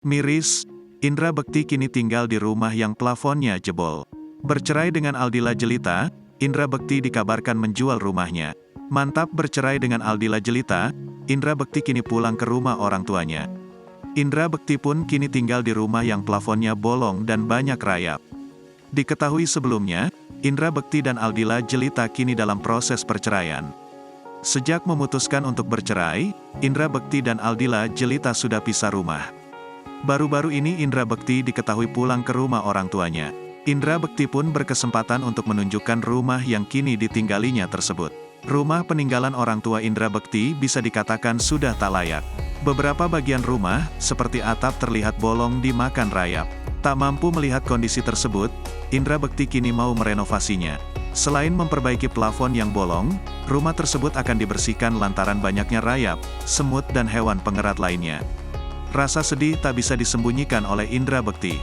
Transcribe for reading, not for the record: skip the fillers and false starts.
Miris, Indra Bekti kini tinggal di rumah yang plafonnya jebol. Bercerai dengan Aldila Jelita, Indra Bekti dikabarkan menjual rumahnya. Mantap bercerai dengan Aldila Jelita, Indra Bekti kini pulang ke rumah orang tuanya. Indra Bekti pun kini tinggal di rumah yang plafonnya bolong dan banyak rayap. Diketahui sebelumnya, Indra Bekti dan Aldila Jelita kini dalam proses perceraian. Sejak memutuskan untuk bercerai, Indra Bekti dan Aldila Jelita sudah pisah rumah. Baru-baru ini Indra Bekti diketahui pulang ke rumah orang tuanya. Indra Bekti pun berkesempatan untuk menunjukkan rumah yang kini ditinggalinya tersebut. Rumah peninggalan orang tua Indra Bekti bisa dikatakan sudah tak layak. Beberapa bagian rumah, seperti atap terlihat bolong dimakan rayap. Tak mampu melihat kondisi tersebut, Indra Bekti kini mau merenovasinya. Selain memperbaiki plafon yang bolong, rumah tersebut akan dibersihkan lantaran banyaknya rayap, semut dan hewan pengerat lainnya. Rasa sedih tak bisa disembunyikan oleh Indra Bekti.